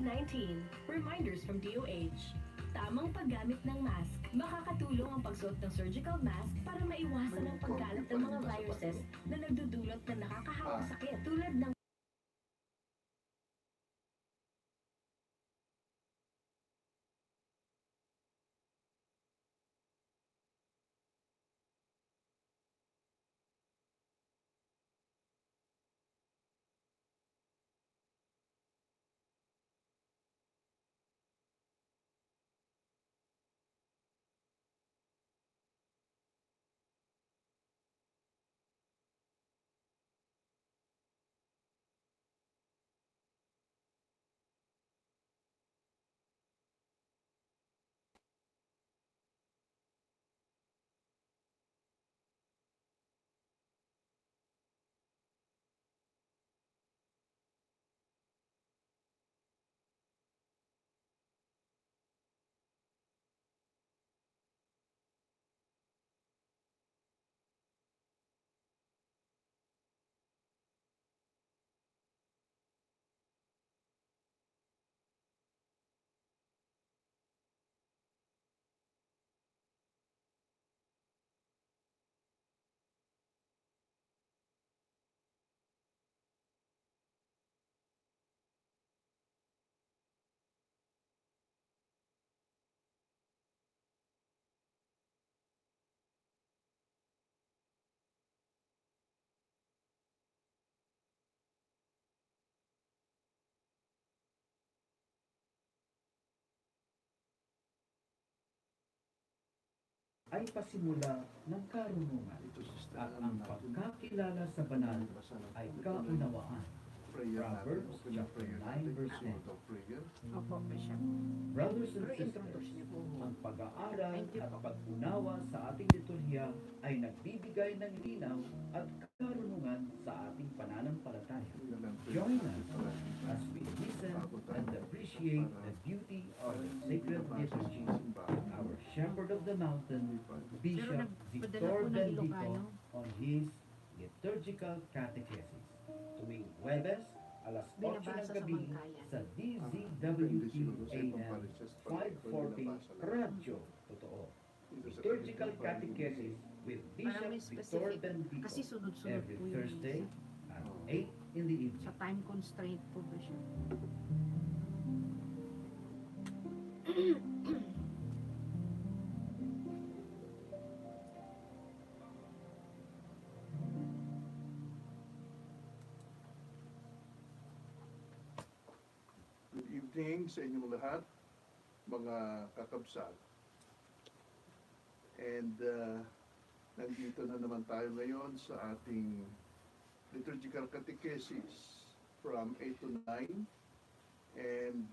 COVID-19. Reminders from DOH. Tamang paggamit ng mask. Makakatulong ang pagsuot ng surgical mask para maiwasan ang pagkalat ng mga viruses na nagdudulot ng nakakahawang sakit tulad ng ay pasimula ng karunungan at ang pagkakilala sa banal ay kaunawaan. Proverbs chapter 9 verse 10. Opo, Bishop. Brothers and sisters, ang pag-aaral at pag-unawa sa ating liturhiya ay nagbibigay ng linaw at karunungan sa ating pananampalataya. Join us as we listen and appreciate the beauty of the sacred liturgy with our Shepherd of the Mountain, Bishop Victor Bendico, on his liturgical catechesis. Tuwing Huwebes, alas 8 ng gabi sa DZWT AM 540 Radyo Totoo. Liturgical catechesis with Bishop Victor Bendico Kasi sunod-sunod every po yun. Thursday at 8 in the evening. Sa time constraint po, Bishop. Good evening sa inyong lahat, mga kakabsat. And nandito na naman tayo ngayon sa ating liturgical catechesis from 8 to 9. And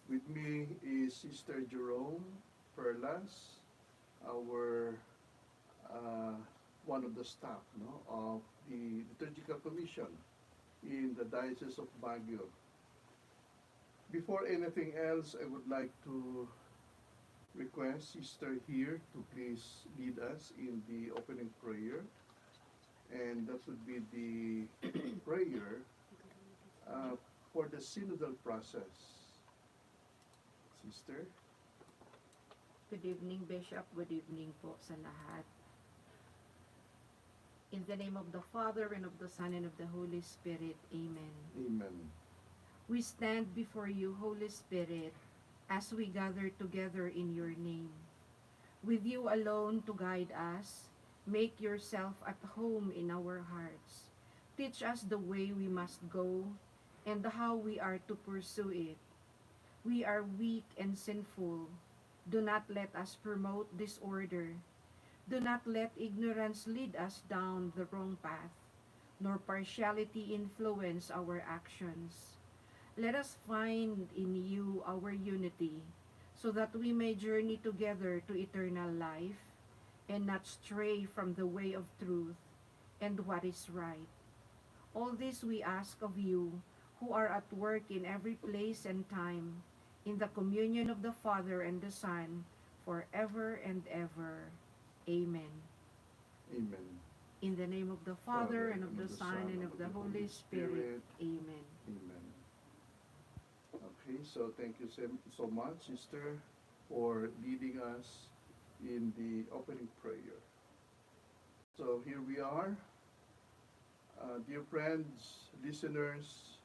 with me is Sister Jerome Perlas, our one of the staff of the Liturgical Commission in the Diocese of Baguio. Before anything else, I would like to request Sister here to please lead us in the opening prayer. And that would be the prayer for the Synodal process. Sister? Good evening, Bishop. Good evening po sa lahat. In the name of the Father, and of the Son, and of the Holy Spirit. Amen. Amen. We stand before you, Holy Spirit, as we gather together in your name. With you alone to guide us, make yourself at home in our hearts. Teach us the way we must go and how we are to pursue it. We are weak and sinful. Do not let us promote disorder. Do not let ignorance lead us down the wrong path, nor partiality influence our actions. Let us find in you our unity, so that we may journey together to eternal life, and not stray from the way of truth and what is right. All this we ask of you, who are at work in every place and time, in the communion of the Father and the Son, forever and ever. Amen. Amen. In the name of the Father, and of the Son, and of the Holy Spirit. Amen. Amen. Okay. Okay, so thank you so much, Sister, for leading us in the opening prayer. So here we are. Dear friends, listeners,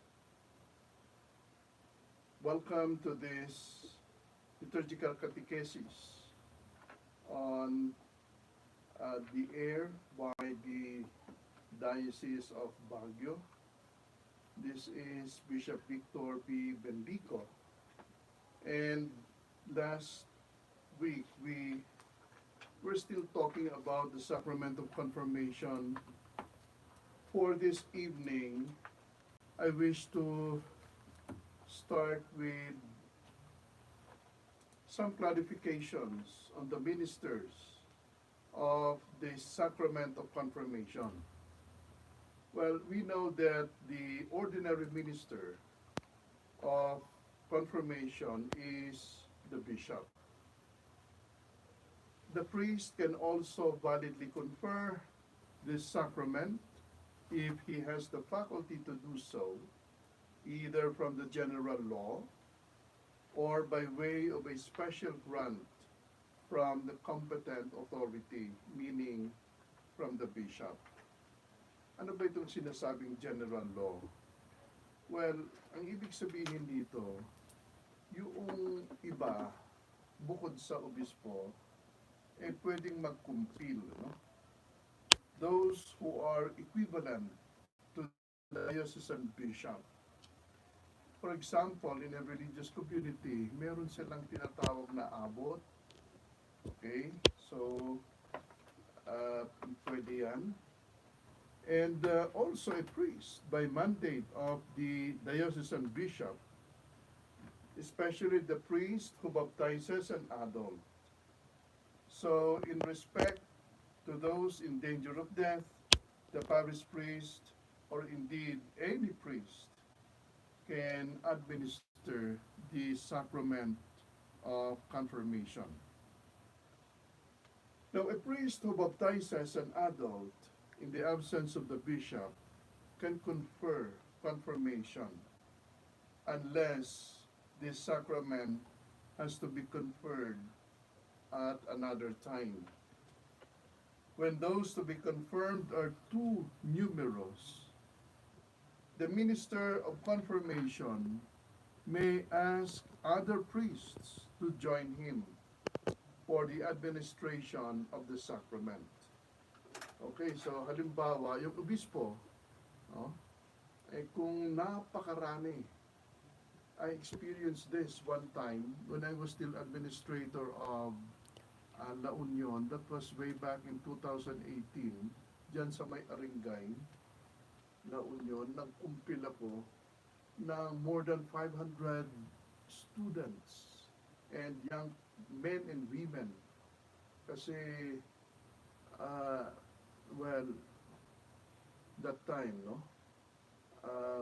welcome to this liturgical catechesis on the air by the Diocese of Baguio. This is Bishop Victor P. Bendico. And last week we were still talking about the sacrament of confirmation. For this evening, I wish to start with some clarifications on the ministers of the sacrament of confirmation. Well, we know that the ordinary minister of confirmation is the bishop. The priest can also validly confer this sacrament if he has the faculty to do so, either from the general law or by way of a special grant from the competent authority, meaning from the bishop. Ano ba itong sinasabing general law? Well, ang ibig sabihin dito, yung iba, bukod sa obispo, pwedeng magkumpil, no? Those who are equivalent to the diocesan bishop. For example, in a religious community, meron silang tinatawag na abot. Okay? So, pwede yan. And also a priest by mandate of the diocesan bishop, especially the priest who baptizes an adult. So in respect to those in danger of death, the parish priest, or indeed any priest, can administer the sacrament of confirmation. Now, a priest who baptizes an adult in the absence of the bishop can confer confirmation unless this sacrament has to be conferred at another time. When those to be confirmed are too numerous, the minister of confirmation may ask other priests to join him for the administration of the sacrament. Okay, so halimbawa, yung obispo, no, kung napakarami, I experienced this one time when I was still administrator of La Union. That was way back in 2018, dyan sa may Aringay, La Union. Nagkumpil ako ng more than 500 students and young men and women. Kasi, well, that time, no?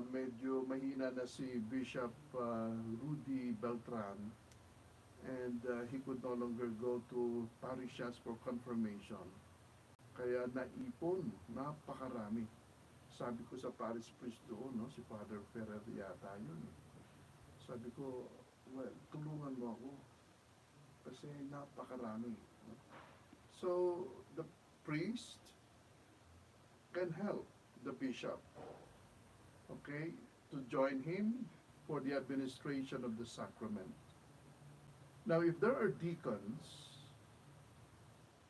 Medyo mahina na si Bishop Rudy Beltran, and he could no longer go to parishes for confirmation. Kaya naipon, napakarami. Sabi ko sa parish priest doon, no, si Father Ferrer yata yun. Sabi ko, well, tulungan mo ako. Kasi napakarami. No? So, the priest can help the bishop, okay, to join him for the administration of the sacrament. Now, if there are deacons,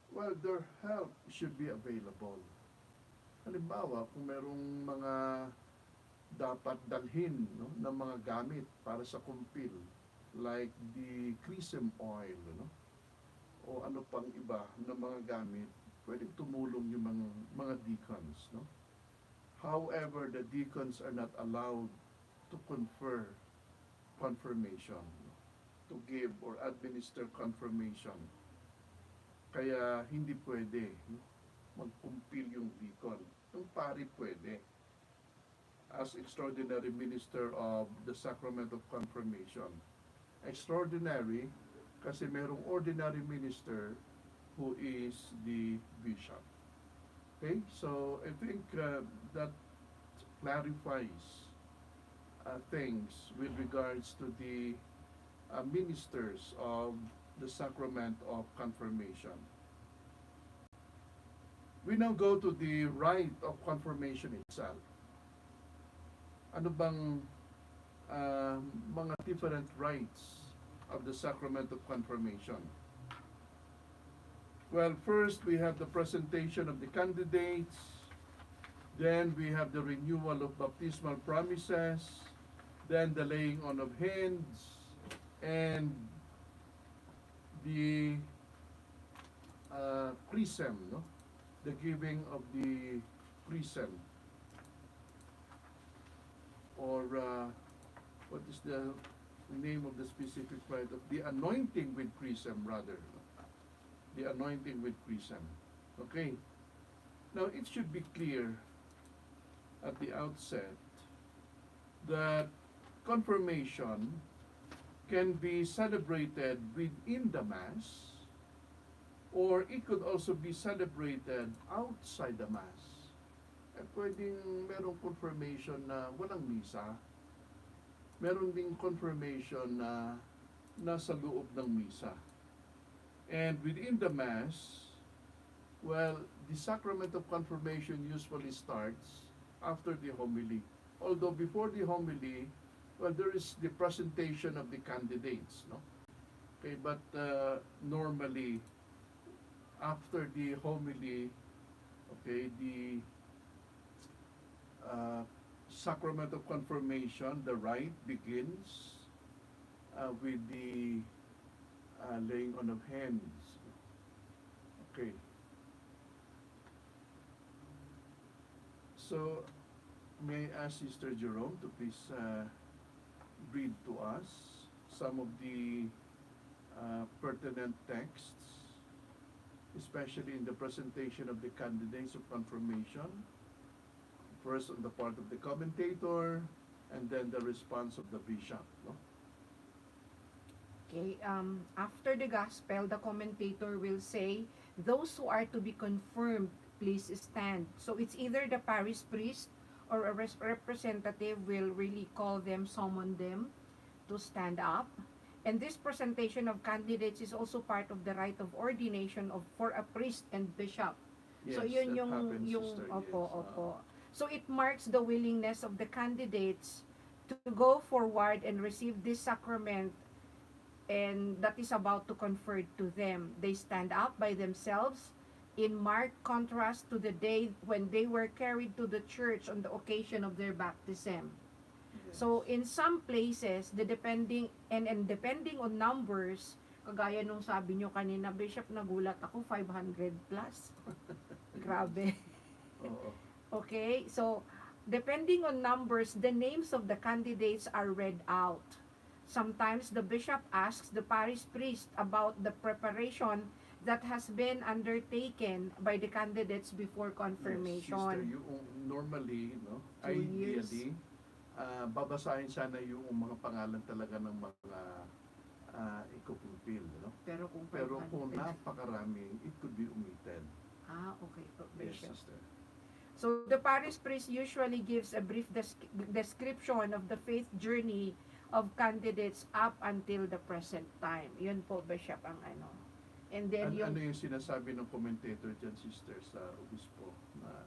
well, their help should be available. Halimbawa, kung merong mga dapat dalhin, no, ng mga gamit para sa kumpil, like the chrism oil, no, o ano pang iba na mga gamit, pwedeng tumulong yung mga deacons, no? However, the deacons are not allowed to confer confirmation, no? To give or administer confirmation. Kaya hindi pwede, no, magkumpil yung deacon. Yung pari pwede, as extraordinary minister of the sacrament of confirmation. Extraordinary kasi merong ordinary minister who is the bishop. Okay, so I think that clarifies things with regards to the ministers of the sacrament of confirmation. We now go to the rite of confirmation itself. Ano bang mga different rites of the sacrament of confirmation? Well, first we have the presentation of the candidates, then we have the renewal of baptismal promises, then the laying on of hands, and the chrism, no? The giving of the chrism, or what is the name of the specific rite of the anointing with chrism, rather, the anointing with chrism. Okay, now it should be clear at the outset that confirmation can be celebrated within the Mass, or it could also be celebrated outside the Mass. Pwedeng merong confirmation na walang misa. Meron ding confirmation na nasa loob ng misa. And within the Mass, well, the sacrament of confirmation usually starts after the homily. Although before the homily, well, there is the presentation of the candidates, no? Okay, but normally, after the homily, okay, the sacrament of confirmation, the rite begins with the laying on of hands. Okay. So, may I ask Sister Jerome to please read to us some of the pertinent texts, especially in the presentation of the candidates of confirmation, first on the part of the commentator, and then the response of the bishop. No? Okay, after the gospel, the commentator will say, those who are to be confirmed, please stand. So it's either the parish priest or a representative will really call them, summon them to stand up. And this presentation of candidates is also part of the rite of ordination for a priest and bishop. Yes, so yun that yung happens, sister, opo, yes. opo. So it marks the willingness of the candidates to go forward and receive this sacrament, and that is about to conferred to them. They stand up by themselves in marked contrast to the day when they were carried to the church on the occasion of their baptism. Yes. So in some places, the depending on numbers, kagaya nung sabi nyo kanina, Bishop, nagulat ako, 500 plus. Grabe. Oo. Okay, so depending on numbers, the names of the candidates are read out. Sometimes the bishop asks the parish priest about the preparation that has been undertaken by the candidates before Yes, confirmation. sister, yung normally, no, 2 years. ideally, babasahin sana yung mga pangalan talaga ng mga ikupupil, no? Pero kung Pero kung 500. napakarami, it could be omitted. Okay, Yes, bishop. sister. So the parish priest usually gives a brief description of the faith journey of candidates up until the present time. Yun po, Bishop, ang ano. And then Ano yung sinasabi ng commentator dyan, sister, sa obispo, na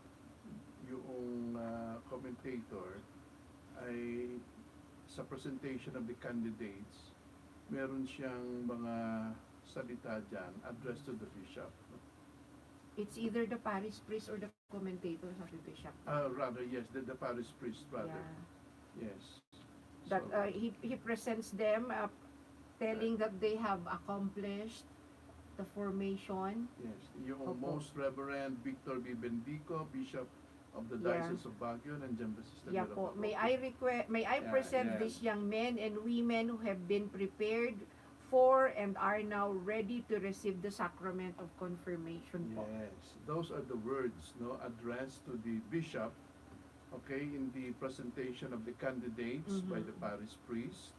yung commentator ay sa presentation of the candidates, meron siyang mga salita dyan addressed to the bishop. it's either the parish priest or the commentator, sabi Bishop. Rather, yes, the parish priest, rather. Yeah. Yes. That So, he presents them telling that they have accomplished the formation. yes, yung Opo. Most Reverend Victor B. Bendico, Bishop of the Yeah. Diocese of Baguio, nandiyan ba Sister Yeah Vera po. Paco? May I Yeah, present yeah. these young men and women who have been prepared for and are now ready to receive the sacrament of confirmation po. Yes, those are the words, no, addressed to the bishop, okay, in the presentation of the candidates by the parish priest.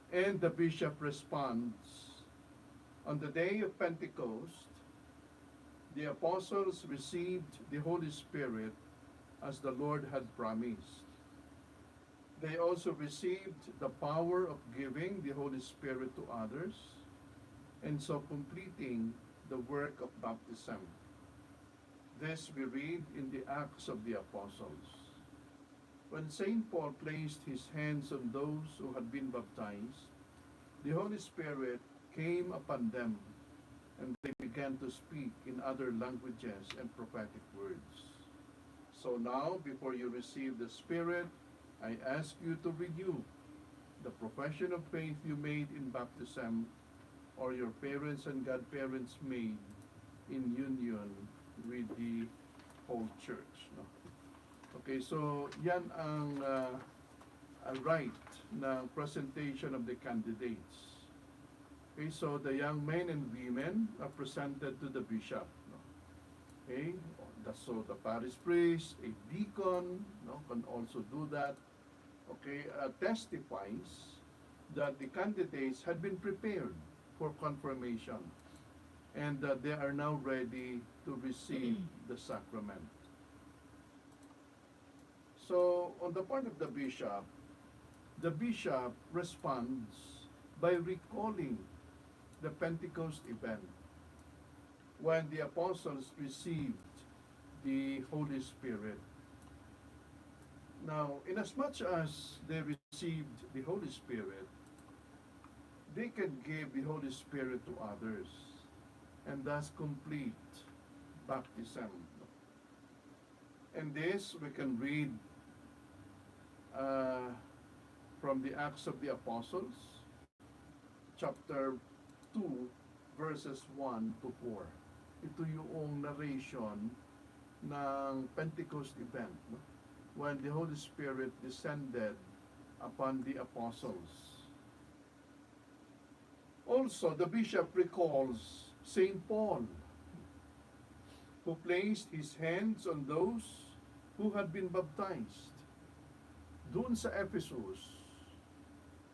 And the bishop responds, on the day of Pentecost, the apostles received the Holy Spirit as the Lord had promised. They also received the power of giving the Holy Spirit to others, and so completing the work of baptism. This we read in the Acts of the Apostles. When St. Paul placed his hands on those who had been baptized, the Holy Spirit came upon them, and they began to speak in other languages and prophetic words. So now, before you receive the Spirit, I ask you to renew the profession of faith you made in baptism, or your parents and godparents made in union with the whole church. No? Okay, so yan ang right ng presentation of the candidates. Okay, so the young men and women are presented to the bishop. No? Okay, so the parish priest, a deacon, no, can also do that. Okay, testifies that the candidates had been prepared for confirmation and that they are now ready to receive the sacrament. So, on the part of the bishop responds by recalling the Pentecost event when the apostles received the Holy Spirit. Now, inasmuch as they received the Holy Spirit, they can give the Holy Spirit to others and thus complete baptism. And this we can read from the Acts of the Apostles, chapter 2, verses 1 to 4. Ito yung narration ng Pentecost event, no? When the Holy Spirit descended upon the apostles. Also, the bishop recalls St. Paul, who placed his hands on those who had been baptized doon sa Ephesus.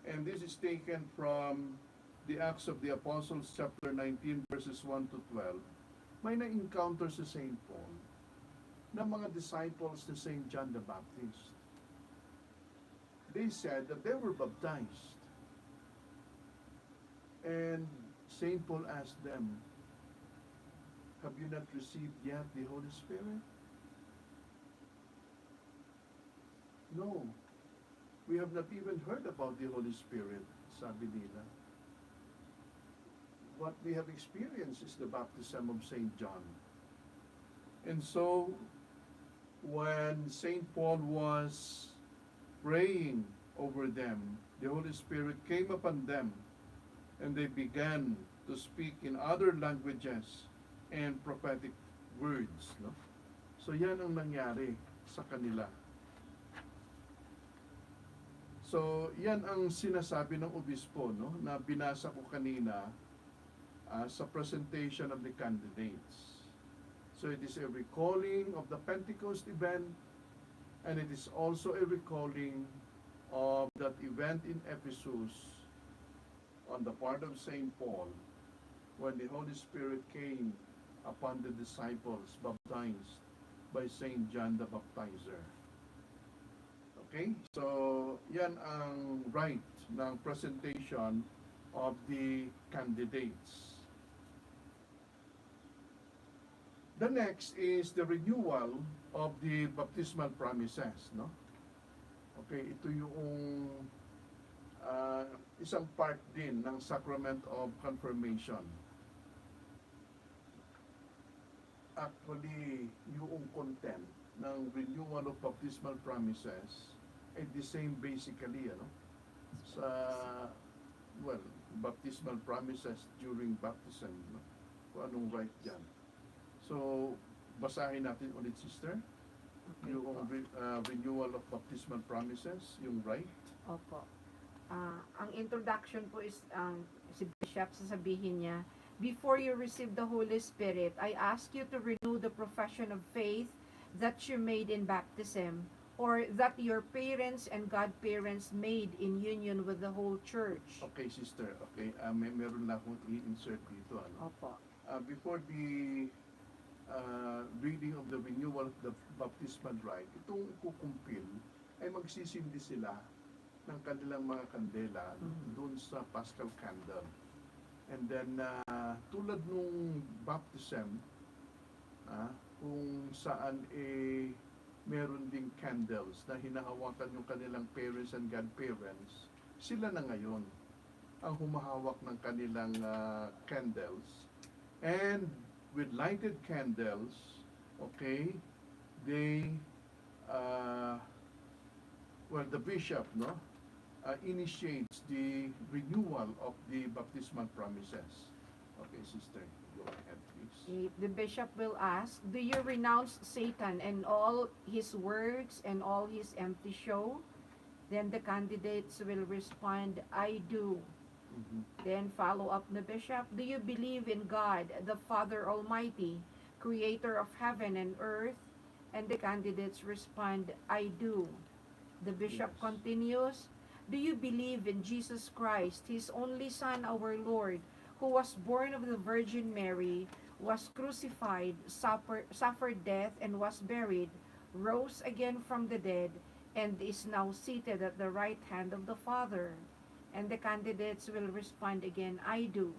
And this is taken from the Acts of the Apostles, chapter 19, verses 1 to 12. May na-encounter si St. Paul na mga disciples ni St. John the Baptist. They said that they were baptized. And St. Paul asked them, have you not received yet the Holy Spirit? No. We have not even heard about the Holy Spirit, sabi nila. What we have experienced is the baptism of St. John. And so, when St. Paul was praying over them, the Holy Spirit came upon them, and they began to speak in other languages and prophetic words. No? So yan ang nangyari sa kanila. So yan ang sinasabi ng obispo, no, na binasa ko kanina sa presentation of the candidates. So it is a recalling of the Pentecost event, and it is also a recalling of that event in Ephesus on the part of St. Paul, when the Holy Spirit came upon the disciples baptized by St. John the Baptizer. Okay? So, yan ang right ng presentation of the candidates. The next is the renewal of the baptismal promises, no? Okay, ito yung isang part din ng sacrament of confirmation. Actually, yung content ng renewal of baptismal promises ay the same basically, ano? Sa, well, baptismal promises during baptism, no? Kung anong right dyan. So, basahin natin ulit, sister. Okay, Yung po. renewal of baptismal promises, yung right. Opo. Ang introduction po is, si Bishop, sasabihin niya, before you receive the Holy Spirit, I ask you to renew the profession of faith that you made in baptism, or that your parents and godparents made in union with the whole church. Okay, sister. Okay, meron na akong i-insert dito. Ano? Opo. Before the reading of the renewal of the baptismal rite, itong kukumpil ay magsisindi sila ng kanilang mga kandela doon sa Paschal Candle. And then, tulad nung baptism, kung saan meron ding candles na hinahawakan yung kanilang parents and godparents, sila na ngayon ang humahawak ng kanilang candles. And with lighted candles, okay, they, the bishop, initiates the renewal of the baptismal promises. Okay, sister, go ahead, please. The bishop will ask, do you renounce Satan and all his works and all his empty show? Then the candidates will respond, I do. Then follow up the bishop, do you believe in God, the Father Almighty, creator of heaven and earth? And the candidates respond, I do. The bishop Yes. continues, do you believe in Jesus Christ, his only Son, our Lord, who was born of the Virgin Mary, was crucified, suffered death, and was buried, rose again from the dead, and is now seated at the right hand of the Father? And the candidates will respond again, I do.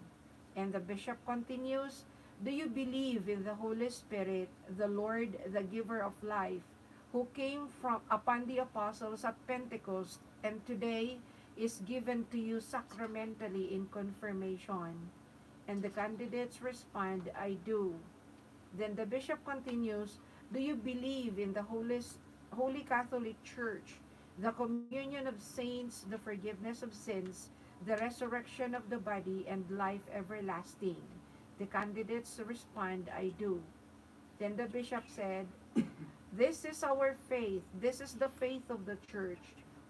And the bishop continues, do you believe in the Holy Spirit, the Lord, the giver of life, who came upon the apostles at Pentecost, and today is given to you sacramentally in confirmation? And the candidates respond, I do. Then the bishop continues, do you believe in the Holy Catholic Church, the communion of saints, the forgiveness of sins, the resurrection of the body, and life everlasting? The candidates respond, I do. Then the bishop said, this is our faith. This is the faith of the church.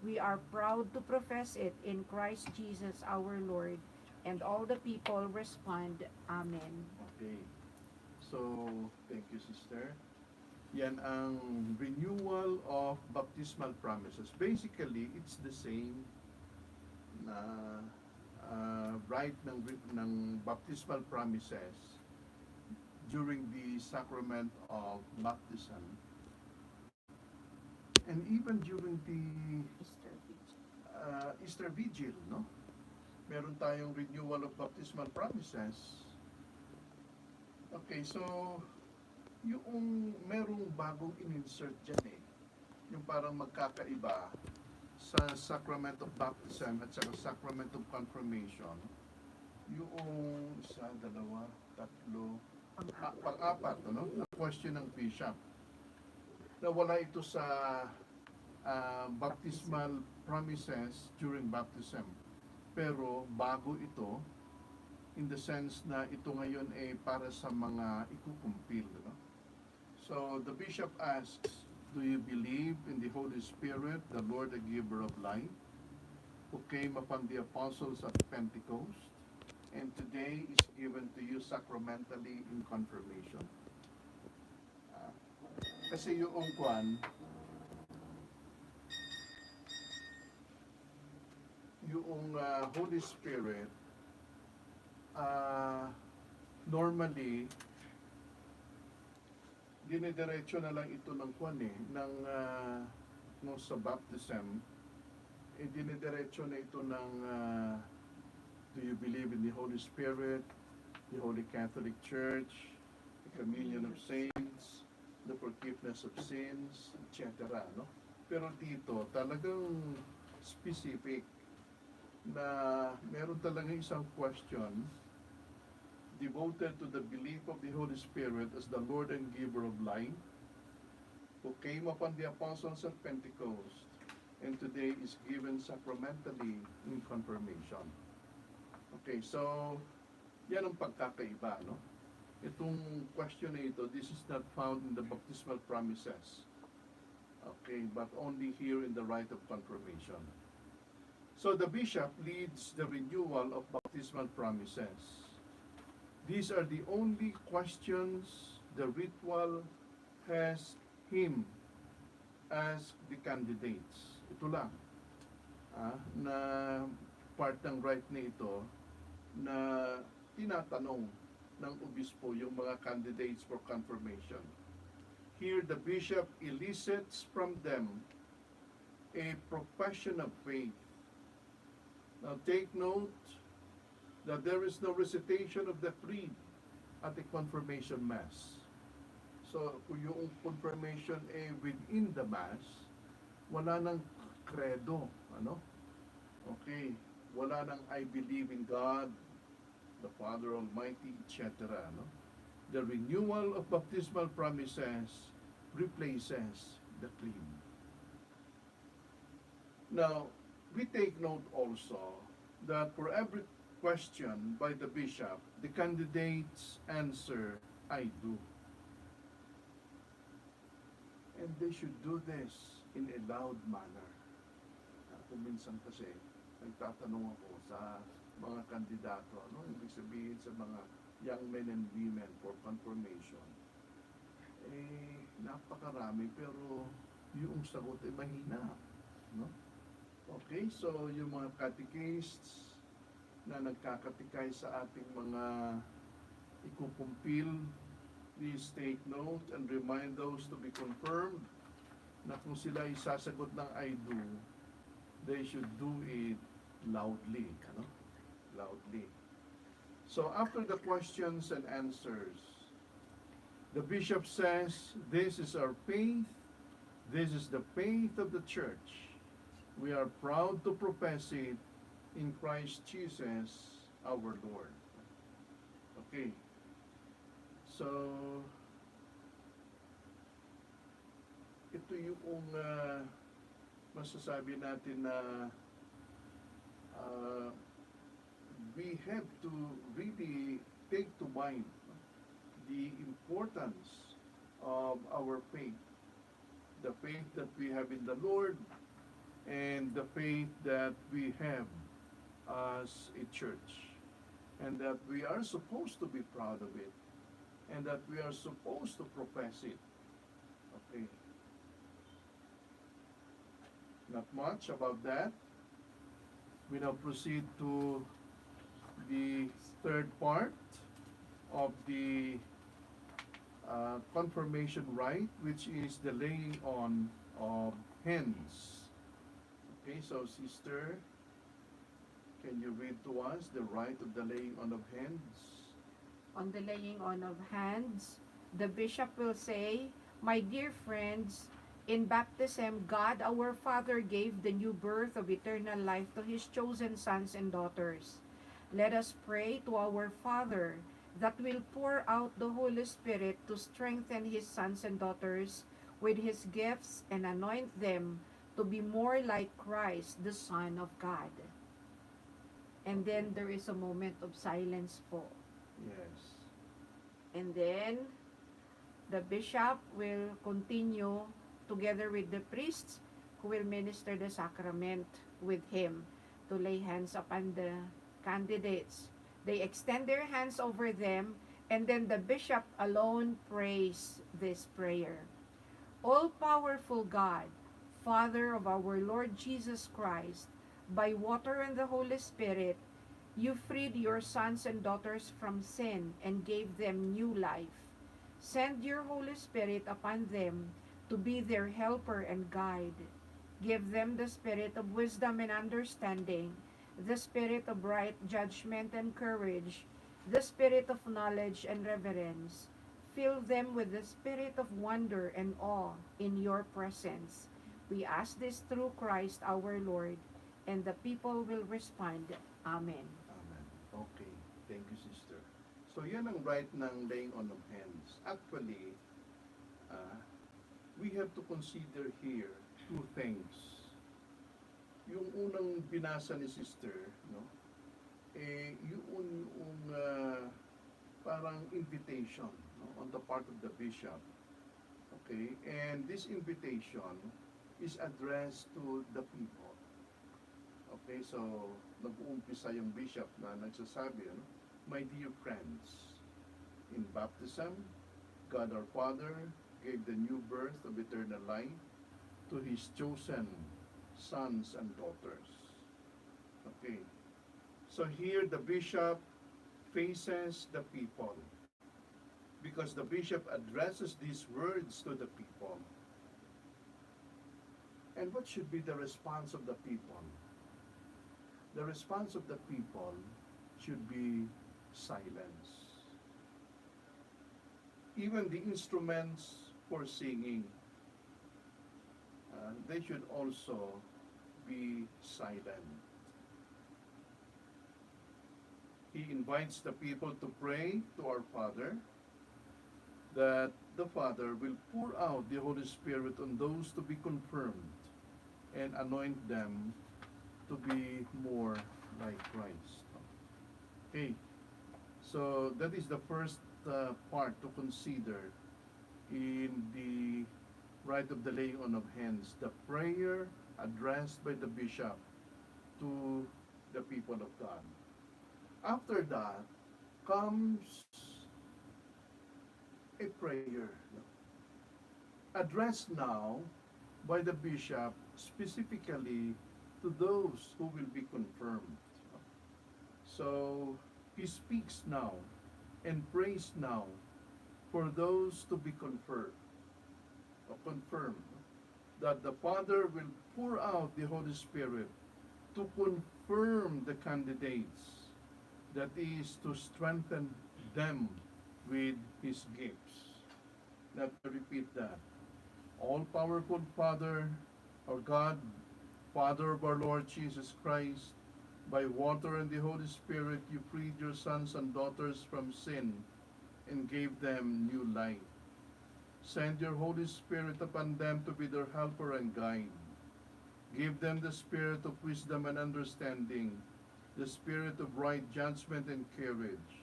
We are proud to profess it in Christ Jesus our Lord. And all the people respond, Amen. Okay. So, thank you, sister. Yan ang renewal of baptismal promises. Basically, it's the same na rite ng baptismal promises during the sacrament of baptism. And even during the Easter Vigil, no? Meron tayong renewal of baptismal promises. Okay, so yung merong bagong in-insert dyan yung parang magkakaiba sa sacrament of baptism at saka sacrament of confirmation. Yung isa, dalawa, tatlo, pang-apat, no? Na question ng bishop. Nawala ito sa baptismal promises during baptism. Pero bago ito, in the sense na ito ngayon ay para sa mga ikukumpil. No? So the bishop asks, do you believe in the Holy Spirit, the Lord, the giver of life, who came upon the apostles at Pentecost, and today is given to you sacramentally in confirmation? Kasi yung Holy Spirit, normally dinidiretso na lang ito ng ng sa baptism, dinidiretso na ito ng do you believe in the Holy Spirit, the Holy Catholic Church, the communion of saints, the forgiveness of sins, etc. No? Pero dito talagang specific na meron talagang isang question devoted to the belief of the Holy Spirit as the Lord and giver of life, who came upon the apostles at Pentecost, and today is given sacramentally in confirmation. Okay, so yan ang pagkakaiba, no? Itong question na ito, this is not found in the baptismal promises. Okay, but only here in the rite of confirmation. So the bishop leads the renewal of baptismal promises. These are the only questions the ritual has him as the candidates. Ito lang na part ng rite na ito na tinatanong ng obispo yung mga candidates for confirmation. Here the bishop elicits from them a profession of faith. Now take note that there is no recitation of the creed at the confirmation mass. So kung yung confirmation within the mass, wala nang credo, ano? Okay, wala nang I believe in God, the Father Almighty, etc. No? The renewal of baptismal promises replaces the creed. Now, we take note also that for every question by the bishop, the candidates answer, I do. And they should do this in a loud manner. Kung minsan kasi, nagtatanong ako sa mga kandidato, ano ibig sabihin sa mga young men and women for confirmation? Napakarami, pero yung sagot ay mahina. No? Okay, so yung mga catechists na nagkakatikay sa ating mga ikukumpil, please take note and remind those to be confirmed na kung sila ay sasagot ng I do, they should do it loudly. Ano? Loudly. So after the questions and answers, the bishop says, this is our faith, this is the faith of the church. We are proud to profess it in Christ Jesus our Lord. Okay. So, ito yung masasabi natin na we have to really take to mind the importance of our faith. The faith that we have in the Lord and the faith that we have as a church. And that we are supposed to be proud of it. And that we are supposed to profess it. Okay. Not much about that. We now proceed to the third part of the confirmation rite, which is the laying on of hands. Okay, so sister, can you read to us the rite of the laying on of hands? On the laying on of hands, the bishop will say, my dear friends, in baptism, God our Father gave the new birth of eternal life to His chosen sons and daughters. Let us pray to our Father that will pour out the Holy Spirit to strengthen His sons and daughters with His gifts and anoint them to be more like Christ, the Son of God. And then there is a moment of silence po. Yes. And then the bishop will continue together with the priests who will minister the sacrament with him to lay hands upon the candidates. They extend their hands over them, and then the bishop alone prays this prayer. All-powerful God, Father of our Lord Jesus Christ, by water and the Holy Spirit, you freed your sons and daughters from sin and gave them new life. Send your Holy Spirit upon them to be their helper and guide. Give them the spirit of wisdom and understanding, the spirit of right judgment and courage, the spirit of knowledge and reverence. Fill them with the spirit of wonder and awe in your presence. We ask this through Christ our Lord, and the people will respond, Amen. Amen. Okay. Thank you, sister. So, yan ang rite ng laying on of hands. Actually, we have to consider here two things. Yung unang binasa ni sister, no? Yung parang invitation, no? On the part of the bishop. Okay? And this invitation is addressed to the people. Okay? So, nag-uumpisa yung bishop na nagsasabi, ano? My dear friends, in baptism, God our Father gave the new birth of eternal life to His chosen sons and daughters. Okay. So here the bishop faces the people because the bishop addresses these words to the people. And what should be the response of the people? The response of the people should be silence. Even the instruments for singing, they should also be silent. He invites the people to pray to our Father, that the Father will pour out the Holy Spirit on those to be confirmed and anoint them to be more like Christ. Okay, so that is the first part to consider in the rite of the laying on of hands, the prayer addressed by the bishop to the people of God. After that comes a prayer addressed now by the bishop specifically to those who will be confirmed. So he speaks now and prays now for those to be confirmed, that the Father will pour out the Holy Spirit to confirm the candidates, that is, to strengthen them with His gifts. Let me repeat that. All-powerful Father, our God, Father of our Lord Jesus Christ, by water and the Holy Spirit, you freed your sons and daughters from sin and gave them new life. Send your Holy Spirit upon them to be their helper and guide. Give them the spirit of wisdom and understanding, the spirit of right judgment and courage,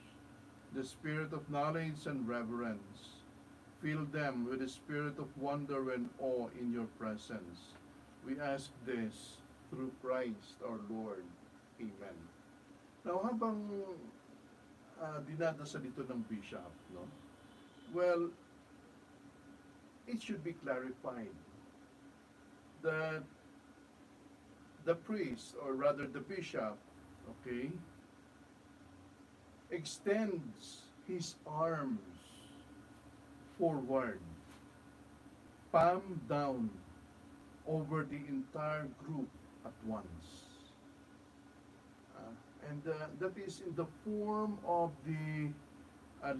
the spirit of knowledge and reverence. Fill them with the spirit of wonder and awe in your presence. We ask this through Christ our Lord. Amen. Now, habang dinadasal ito ng bishop, no? Well, it should be clarified that the priest, or rather the bishop, okay, extends his arms forward, palm down over the entire group at once. And that is in the form of the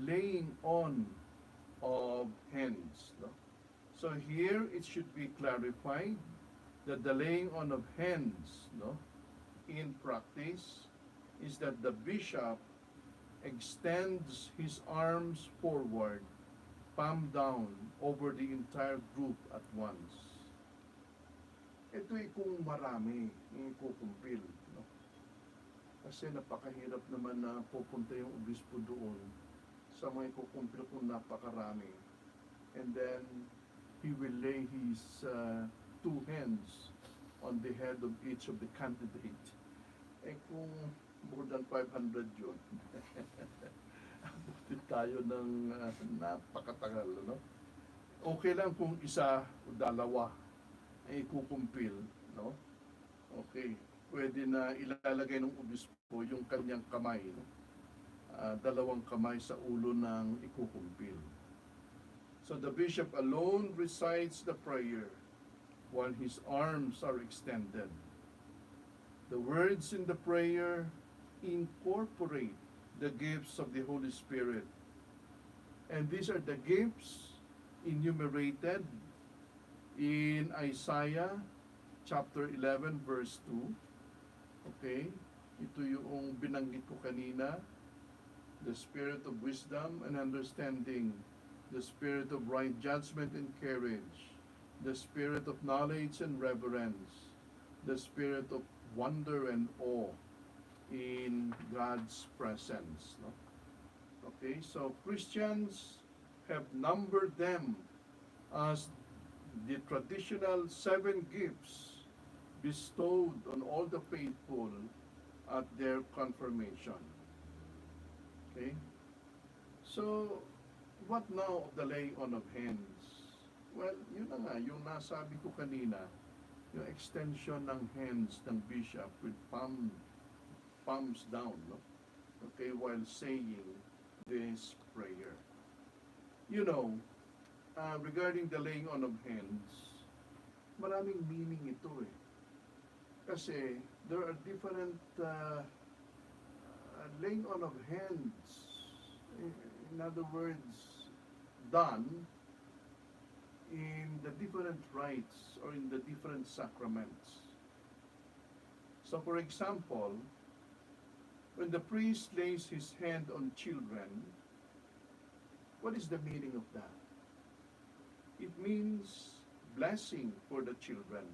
laying on of hands. No? So here it should be clarified that the laying on of hands, no, in practice is that the bishop extends his arms forward, palm down over the entire group at once. Ito'y kung marami ikukumpil. No? Kasi napakahirap naman na pupunta yung obispo doon sa mga ikukumpil kung napakarami. And then, he will lay his two hands on the head of each of the candidate. Eh kung more than 500 yun, abutin tayo ng napakatagal, no? Okay lang kung isa o dalawa ay ikukumpil, no? Okay, pwede na ilalagay ng obispo yung kanyang kamay, no? Dalawang kamay sa ulo ng ikukumpil. So the bishop alone recites the prayer while his arms are extended. The words in the prayer incorporate the gifts of the Holy Spirit. And these are the gifts enumerated in Isaiah chapter 11 verse 2. Okay? Ito yung binanggit ko kanina. The spirit of wisdom and understanding, the spirit of right judgment and courage, the spirit of knowledge and reverence, the spirit of wonder and awe in God's presence. No? Okay, so Christians have numbered them as the traditional 7 gifts bestowed on all the faithful at their confirmation. Okay? So, what now of the laying on of hands? Well, yun na nga, yung nasabi ko kanina, yung extension ng hands ng bishop with palms down, no? Okay, while saying this prayer. You know, regarding the laying on of hands, maraming meaning ito eh. Kasi there are different laying on of hands. In other words, done in the different rites or in the different sacraments. So for example, when the priest lays his hand on children, what is the meaning of that? It means blessing for the children.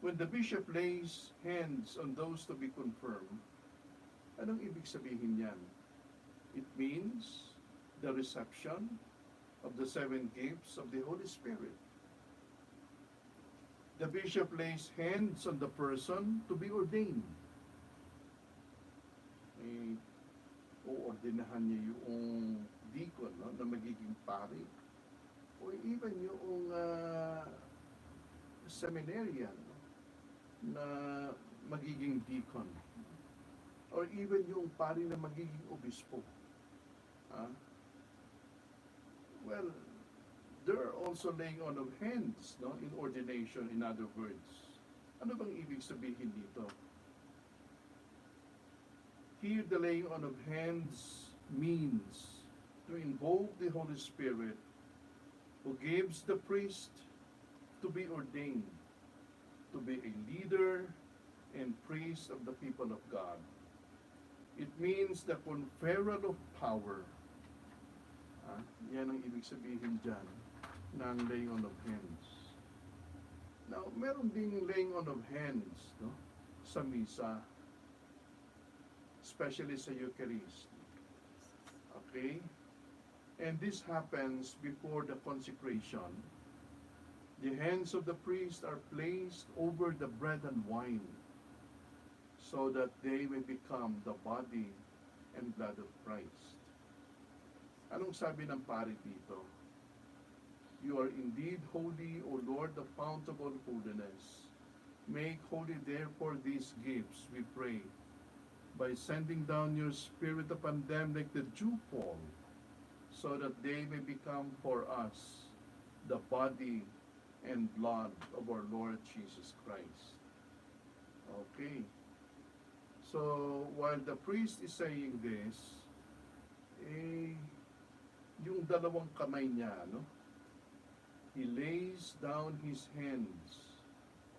When the bishop lays hands on those to be confirmed, anong ibig sabihin yan? It means the reception of the 7 gifts of the Holy Spirit. The bishop lays hands on the person to be ordained. Uordinahan niya yung deacon, no, na magiging pari. O even yung seminarian, no, na magiging deacon. Or even yung pari na magiging obispo. Well, there are also laying on of hands, no, in ordination, in other words. Ano bang ibig sabihin dito? Here, the laying on of hands means to invoke the Holy Spirit who gives the priest to be ordained, to be a leader and priest of the people of God. It means the conferral of power. Yan ang ibig sabihin dyan ng laying on of hands. Now, meron ding laying on of hands, no, sa misa, especially sa Eucharist. Okay? And this happens before the consecration. The hands of the priest are placed over the bread and wine so that they may become the body and blood of Christ. Anong sabi ng pari dito? You are indeed holy, O Lord, the fount of all holiness. Make holy therefore these gifts, we pray, by sending down your Spirit upon them like the dew fall, so that they may become for us the body and blood of our Lord Jesus Christ. Okay. So, while the priest is saying this, yung dalawang kamay niya, no? He lays down his hands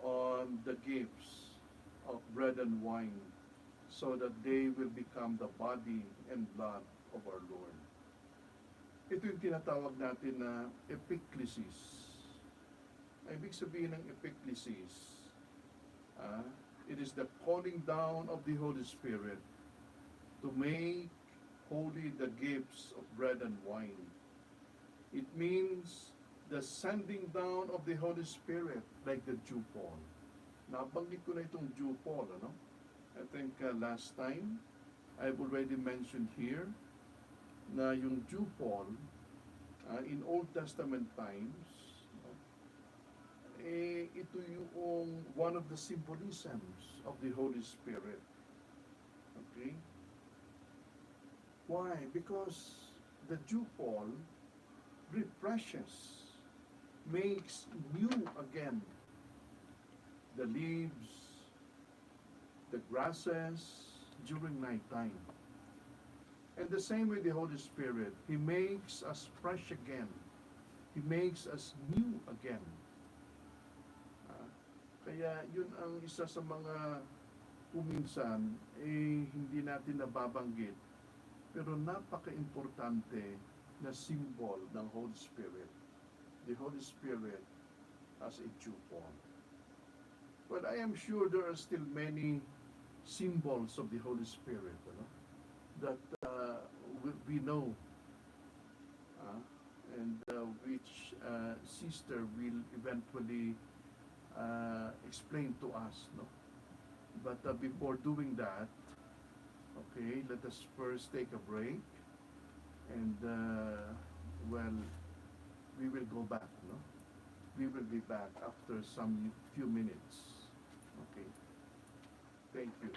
on the gifts of bread and wine so that they will become the body and blood of our Lord. Ito yung tinatawag natin na epiclesis. Ibig sabihin ng epiclesis, it is the calling down of the Holy Spirit to make holy the gifts of bread and wine. It means the sending down of the Holy Spirit like the dew fall. Nabanggit ko na itong dew fall, ano? I think last time, I've already mentioned here na yung dew fall in Old Testament times, ito yung one of the symbolisms of the Holy Spirit. Okay? Why? Because the dew fall refreshes, makes new again the leaves, the grasses during nighttime. And the same with the Holy Spirit, He makes us fresh again. He makes us new again. Kaya yun ang isa sa mga kuminsan hindi natin nababanggit, pero napaka-importante na symbol ng Holy Spirit. The Holy Spirit as a dew fall. But I am sure there are still many symbols of the Holy Spirit, that we know, and which sister will eventually explain to us, no? But before doing that, okay, let us first take a break, and well, we will go back, no? We will be back after some few minutes. Okay. Thank you.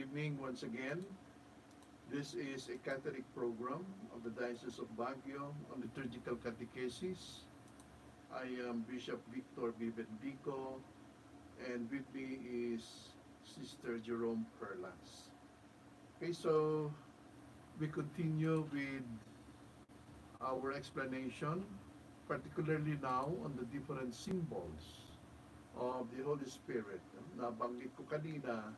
evening once again. This is a Catholic program of the Diocese of Baguio on liturgical catechesis. I am Bishop Victor Bibendico, and with me is Sister Jerome Perlas. Okay, so we continue with our explanation, particularly now on the different symbols of the Holy Spirit. Nabanggit ko kanina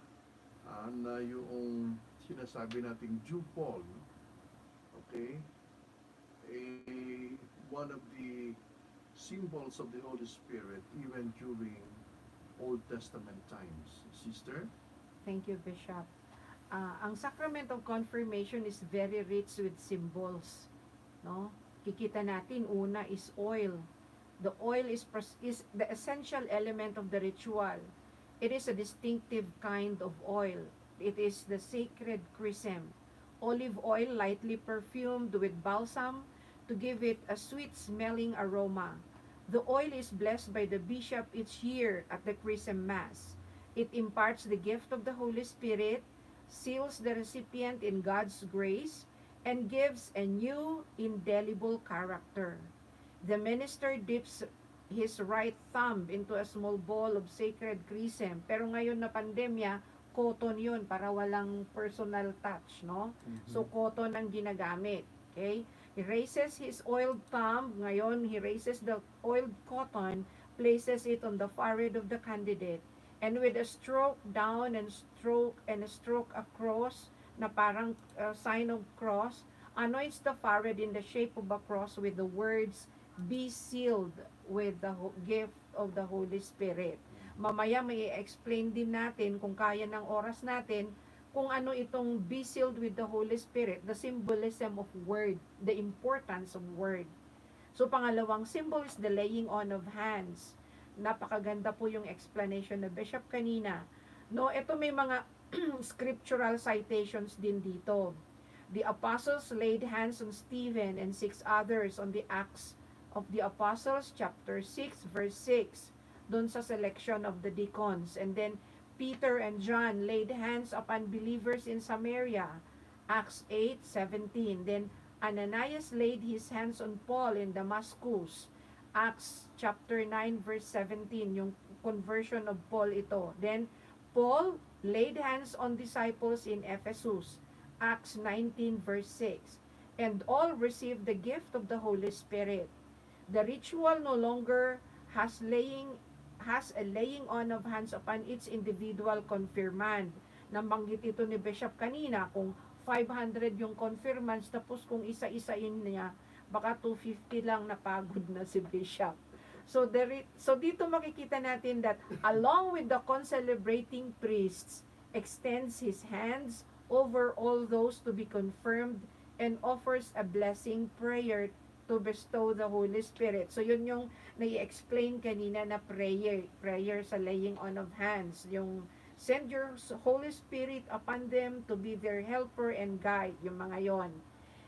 na yung sinasabi nating Jew Paul, okay, one of the symbols of the Holy Spirit even during Old Testament times. Sister? Thank you, Bishop. Ang sacrament of confirmation is very rich with symbols. No? Kikita natin, una is oil. The oil is the essential element of the ritual. It is a distinctive kind of oil. It is the sacred chrism. Olive oil lightly perfumed with balsam to give it a sweet-smelling aroma. The oil is blessed by the bishop each year at the chrism mass. It imparts the gift of the Holy Spirit, seals the recipient in God's grace, and gives a new, indelible character. The minister dips his right thumb into a small bowl of sacred chrism. Pero ngayon na pandemya, cotton yun para walang personal touch, no? So, cotton ang ginagamit. Okay? He raises his oiled thumb. Ngayon, he raises the oiled cotton, places it on the forehead of the candidate, and with a stroke down and a stroke across, na parang sign of cross, anoints the forehead in the shape of a cross with the words, "Be sealed with the gift of the Holy Spirit." Mamaya may explain din natin kung kaya ng oras natin kung ano itong "be sealed with the Holy Spirit," the symbolism of word, the importance of word. So pangalawang symbol is the laying on of hands. Napakaganda po yung explanation na Bishop kanina. No, ito may mga scriptural citations din dito. The apostles laid hands on Stephen and 6 others on the Acts of the Apostles, chapter 6, verse 6, doon sa selection of the deacons. And then, Peter and John laid hands upon believers in Samaria, Acts 8:17. Then, Ananias laid his hands on Paul in Damascus, Acts chapter 9, verse 17, yung conversion of Paul ito. Then, Paul laid hands on disciples in Ephesus, Acts 19, verse 6. And all received the gift of the Holy Spirit. The ritual no longer has a laying on of hands upon each individual confirmand. Nabanggit ito ni Bishop kanina, kung 500 yung confirmants, tapos kung isa-isain niya, baka 250 lang napagod na si Bishop. So dito makikita natin that along with the concelebrating priests, extends his hands over all those to be confirmed and offers a blessing prayer to bestow the Holy Spirit. So yun yung nai-explain kanina na prayer sa laying on of hands. Yung send your Holy Spirit upon them to be their helper and guide, yung mga yon.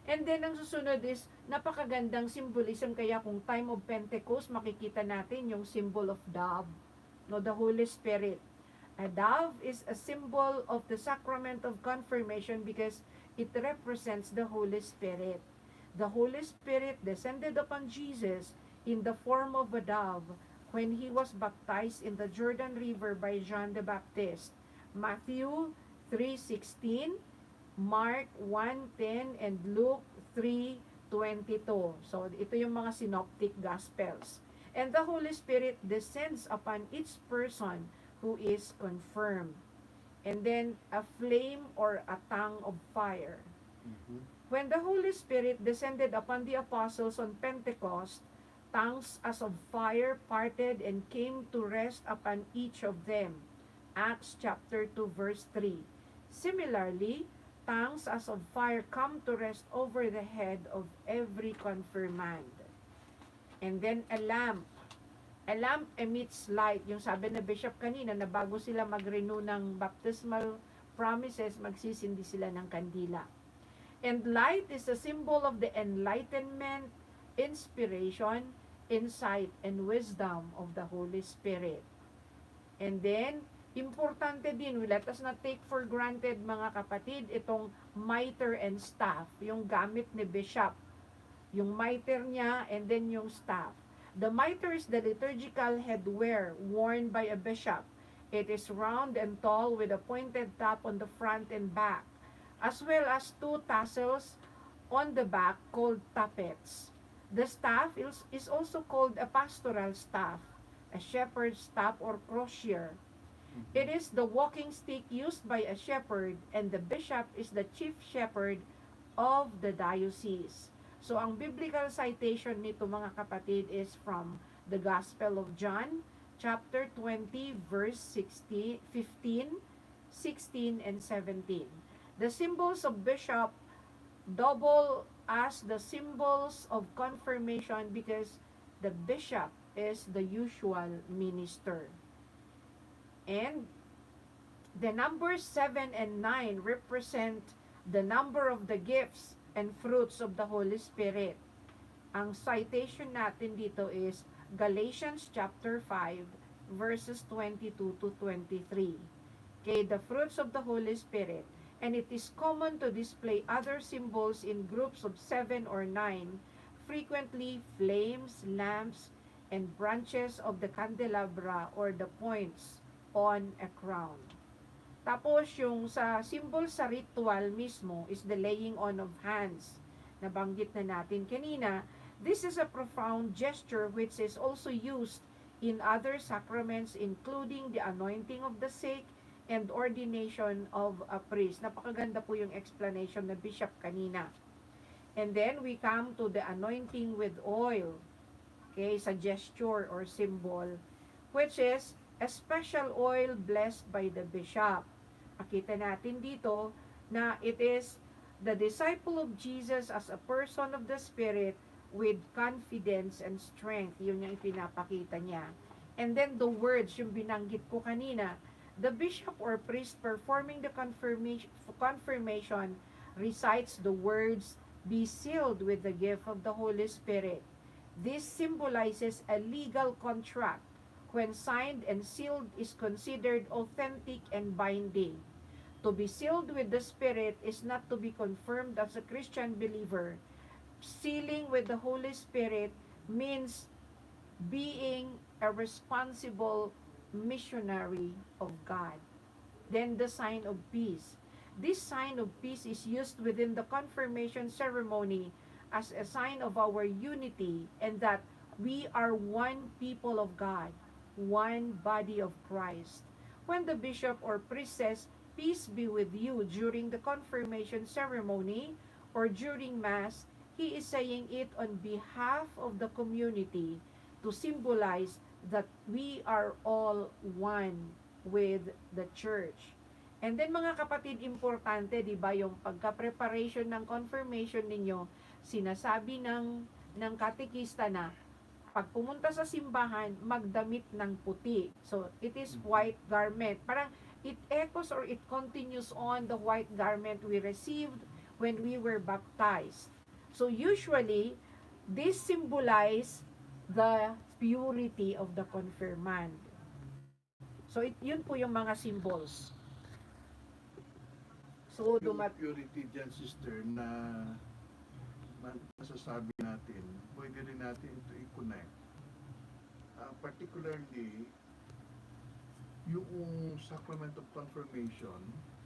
And then ang susunod is napakagandang symbolism, kaya kung time of Pentecost makikita natin yung symbol of dove, no, the Holy Spirit. A dove is a symbol of the sacrament of confirmation because it represents the Holy Spirit. The Holy Spirit descended upon Jesus in the form of a dove when he was baptized in the Jordan River by John the Baptist. Matthew 3:16, Mark 1:10, and Luke 3:22. So ito yung mga synoptic gospels. And the Holy Spirit descends upon each person who is confirmed. And then a flame or a tongue of fire. When the Holy Spirit descended upon the apostles on Pentecost, tongues as of fire parted and came to rest upon each of them. Acts chapter 2 verse 3. Similarly, tongues as of fire come to rest over the head of every confirmand. And then a lamp. A lamp emits light. Yung sabi na Bishop kanina na bago sila mag-renew ng baptismal promises, magsisindi sila ng kandila. And light is a symbol of the enlightenment, inspiration, insight, and wisdom of the Holy Spirit. And then, Importante din, let us not take for granted mga kapatid, itong mitre and staff, yung gamit ni bishop. Yung mitre niya and then yung staff. The mitre is the liturgical headwear worn by a bishop. It is round and tall with a pointed top on the front and back, as well as two tassels on the back called tappets. The staff is also called a pastoral staff, a shepherd's staff or crosier. It is the walking stick used by a shepherd, and the bishop is the chief shepherd of the diocese. So, ang biblical citation nito mga kapatid is from the Gospel of John, chapter 20, verse 16, 15, 16, and 17. The symbols of bishop double as the symbols of confirmation because the bishop is the usual minister. And the numbers 7 and 9 represent the number of the gifts and fruits of the Holy Spirit. Ang citation natin dito is Galatians chapter 5 verses 22 to 23. Okay, the fruits of the Holy Spirit. And it is common to display other symbols in groups of 7 or 9, frequently flames, lamps, and branches of the candelabra or the points on a crown. Tapos yung sa symbol sa ritual mismo is the laying on of hands. Nabanggit na natin kanina, this is a profound gesture which is also used in other sacraments including the anointing of the sick and ordination of a priest. Napakaganda po yung explanation na bishop kanina. And then we come to the anointing with oil. Okay, sa gesture or symbol, which is a special oil blessed by the bishop. Makita natin dito na it is the disciple of Jesus as a person of the Spirit with confidence and strength. Yun yung ipinapakita niya. And then the words, yung binanggit ko kanina, the bishop or priest performing the confirmation recites the words, "Be sealed with the gift of the Holy Spirit." This symbolizes a legal contract. When signed and sealed is considered authentic and binding. To be sealed with the Spirit is not to be confirmed as a Christian believer. Sealing with the Holy Spirit means being a responsible missionary of God. Then the sign of peace. This sign of peace is used within the confirmation ceremony as a sign of our unity and that we are one people of God, one body of Christ. When the bishop or priest says, "Peace be with you" during the confirmation ceremony or during Mass, he is saying it on behalf of the community to symbolize that we are all one with the church. And then mga kapatid, importante, di ba, yung pagka-preparation ng confirmation ninyo, sinasabi ng katekista na pag pumunta sa simbahan, magdamit ng puti. So, it is white garment. Parang it echoes or it continues on the white garment we received when we were baptized. So, usually, this symbolize the purity of the confirmand. So, yun po yung mga symbols. So, Yung purity dyan, sister, na masasabi natin, pwede rin natin ito i-connect. Particularly, yung sacrament of confirmation,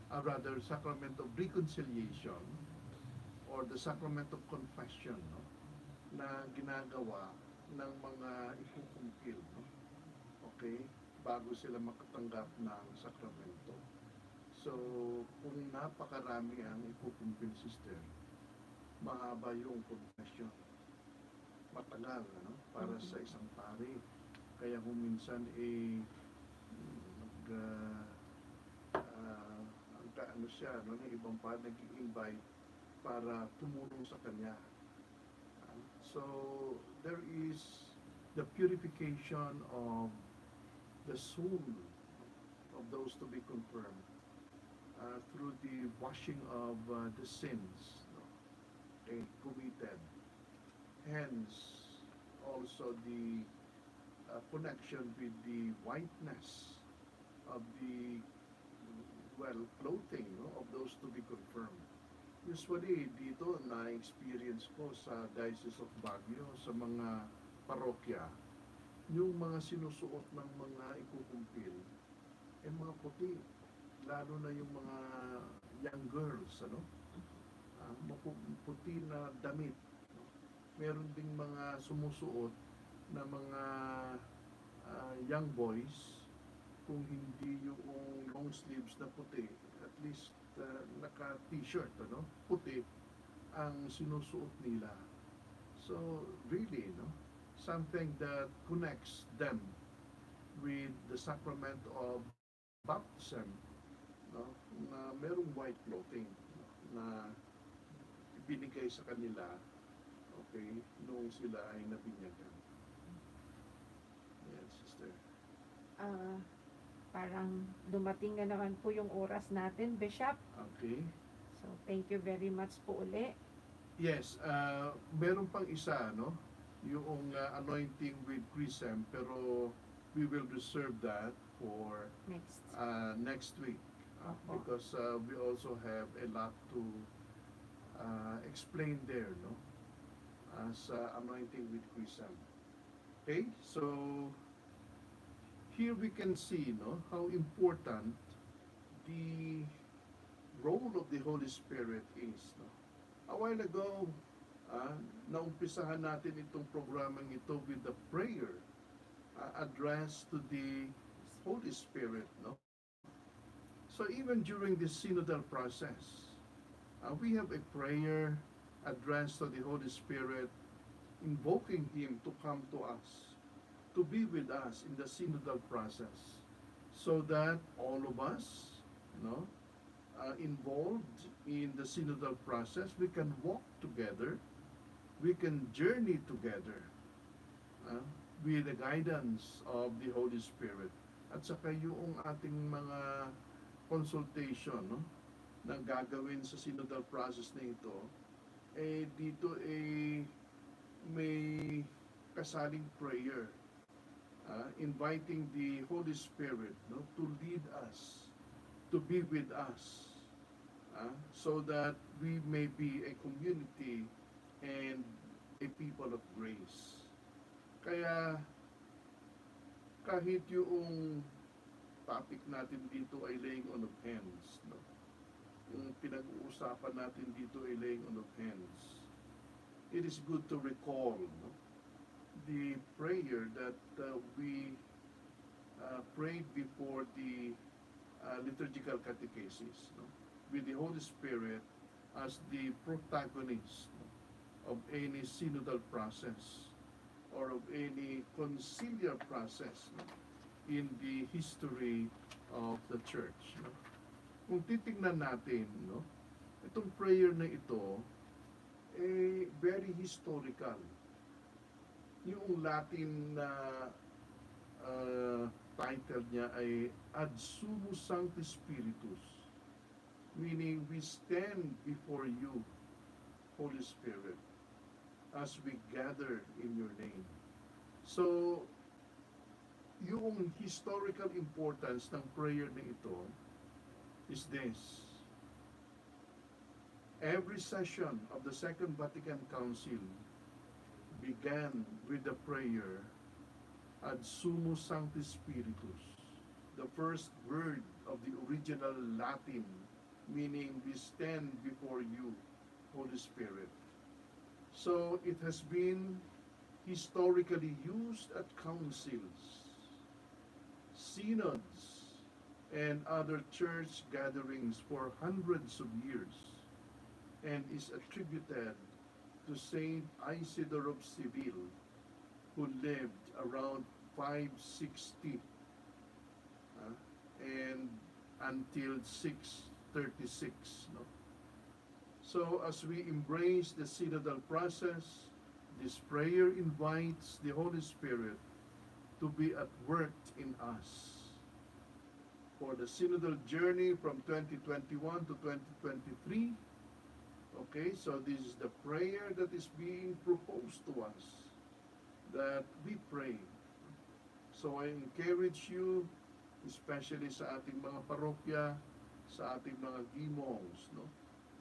rather, sacrament of reconciliation, or the sacrament of confession, no? Na ginagawa ng mga ikukumpil, no? Okay? Bago sila makatanggap ng sakramento. So, kung napakarami ang ikukumpil, sister, mahaba yung confession. Matagal, no? Para sa isang pari. Kaya kung minsan ano siya, no? Ng ibang pari nag-i-invite para tumulong sa kanya. So, there is the purification of the soul of those to be confirmed through the washing of the sins, no, committed. Hence, also the connection with the whiteness of the, well, clothing, no, of those to be confirmed. Usually, dito na-experience ko sa Diocese of Baguio, sa mga parokya, yung mga sinusuot ng mga ikukumpil, mga puti, lalo na yung mga young girls, ano? Puti na damit. Meron ding mga sumusuot na mga young boys, kung hindi yung long sleeves na puti, at least naka-t-shirt, ano? Puti ang sinusuot nila. So, really, no? Something that connects them with the sacrament of baptism, no? Na merong white clothing, no? Na binigay sa kanila, okay, nung sila ay nabinyagan. Yes, sister. Parang dumating na naman po yung oras natin, Bishop. Okay. So, thank you very much po uli. Yes, meron pang isa, no? Yung anointing with chrism, pero we will reserve that for next week. Opo. Because we also have a lot to explain there, no? As anointing with chrism. Okay, so here we can see, no, how important the role of the Holy Spirit is, no? A while ago, naumpisahan natin itong programang ito with the prayer addressed to the Holy Spirit, no? So even during the synodal process, we have a prayer addressed to the Holy Spirit, invoking Him to come to us, to be with us in the synodal process, so that all of us, no, involved in the synodal process, we can walk together, we can journey together with the guidance of the Holy Spirit. At saka yung ating mga consultation, no, na gagawin sa synodal process na ito, dito may kasaling prayer, inviting the Holy Spirit, no, to lead us, to be with us, so that we may be a community and a people of grace. Kaya kahit yung topic natin dito ay laying on of hands, no? Yung pinag-uusapan natin dito ay laying on of hands. It is good to recall, no, the prayer that we prayed before the liturgical catechesis, no, with the Holy Spirit as the protagonist, no, of any synodal process or of any conciliar process, no, in the history of the church, no. Kung titingnan natin, no, itong prayer na ito very historical. Yung Latin na title niya ay Ad Sumo Sancti Spiritus, meaning we stand before you, Holy Spirit, as we gather in your name. So, yung historical importance ng prayer na ito is this. Every session of the Second Vatican Council began with the prayer Ad Sumo Sancti Spiritus, the first word of the original Latin, meaning we stand before you, Holy Spirit. So it has been historically used at councils, synods, and other church gatherings for hundreds of years, and is attributed to Saint Isidore of Seville, who lived around 560 and until 636. No? So as we embrace the synodal process, this prayer invites the Holy Spirit to be at work in us. For the synodal journey from 2021 to 2023, okay, so this is the prayer that is being proposed to us, that we pray. So I encourage you, especially sa ating mga parokya, sa ating mga gimongs, no?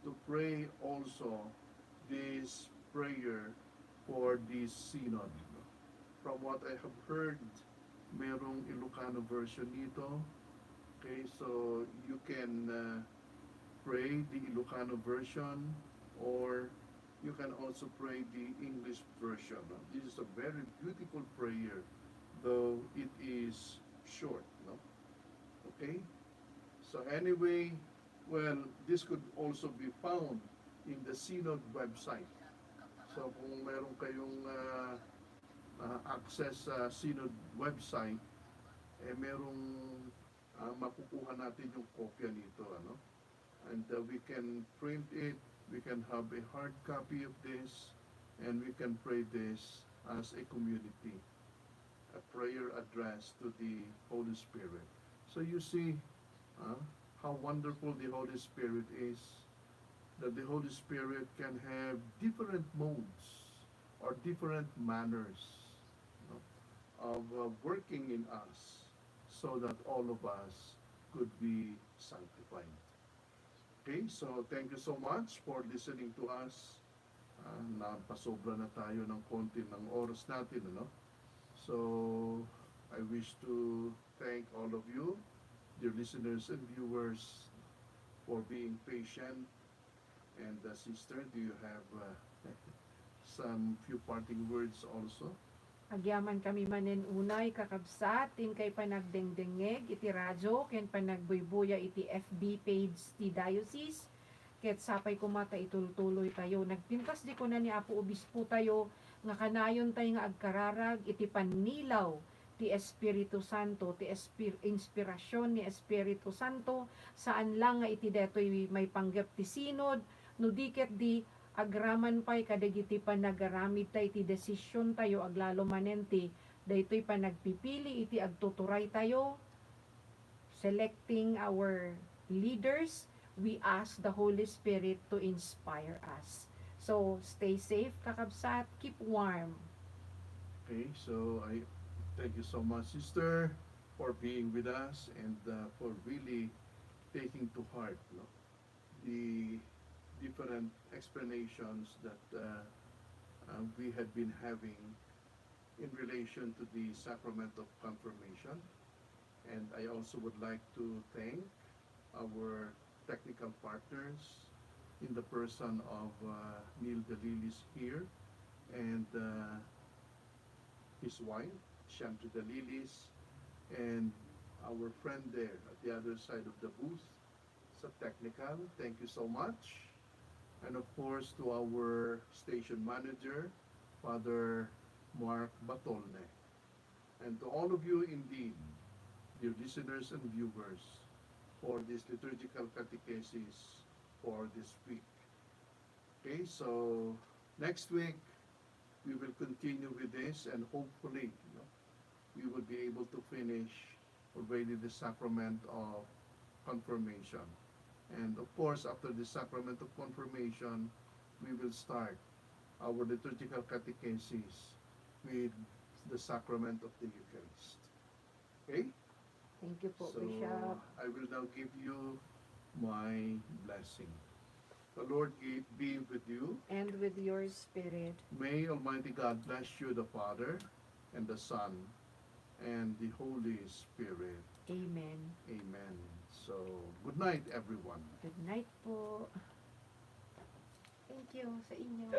To pray also this prayer for this synod. No? From what I have heard, merong Ilocano version nito. Okay, so you can pray the Ilocano version, or you can also pray the English version. No? This is a very beautiful prayer, though it is short. No? Okay? So anyway, well, this could also be found in the Synod website. So kung meron kayong access sa Synod website, merong makukuha natin yung kopya nito. Ano? And we can print it, we can have a hard copy of this, and we can pray this as a community, a prayer address to the Holy Spirit. So you see how wonderful the Holy Spirit is, that the Holy Spirit can have different modes or different manners, you know, of working in us so that all of us could be sanctified. Okay, so thank you so much for listening to us. Napasobra na tayo ng konti ng oras natin, ano? So, I wish to thank all of you, dear listeners and viewers, for being patient. And sister, do you have some few parting words also? Agyaman kami manen unay kakabsat, tin kay panagdengdengeg, iti radyo, ken panagbuybuya iti FB page ti diocese, ket sapay kumata itultuloy tayo. Nagpintas di ko na ni Apo Obispo tayo, nga kanayon tayo nga agkararag, iti pannilaw, ti Espiritu Santo, ti inspirasyon ni Espiritu Santo, saan lang nga iti detoy may panggap ti sinod, no diket di agraman pay kadagiti panagaramid tayo iti desisyon tayo aglalo manenti, daytoy panagpipili iti agtuturay tayo, selecting our leaders, we ask the Holy Spirit to inspire us. So, stay safe, kakabsat, keep warm. Okay, so I thank you so much, sister, for being with us and for really taking to heart, no, the different explanations that we had been having in relation to the sacrament of confirmation. And I also would like to thank our technical partners in the person of Neil Dalilis here and his wife, Shanti Dalilis, and our friend there at the other side of the booth, sa technical. Thank you so much. And of course to our station manager, Father Mark Batolne. And to all of you indeed, dear listeners and viewers, for this liturgical catechesis for this week. Okay, so next week we will continue with this, and hopefully, you know, we will be able to finish already the sacrament of confirmation. And of course, after the sacrament of confirmation, we will start our liturgical catechesis with the sacrament of the Eucharist. Okay? Thank you po, So, Bishop. I will now give you my blessing. The Lord be with you. And with your spirit. May Almighty God bless you, the Father, and the Son, and the Holy Spirit. Amen. Amen. So, good night, everyone. Good night po. Thank you sa inyo.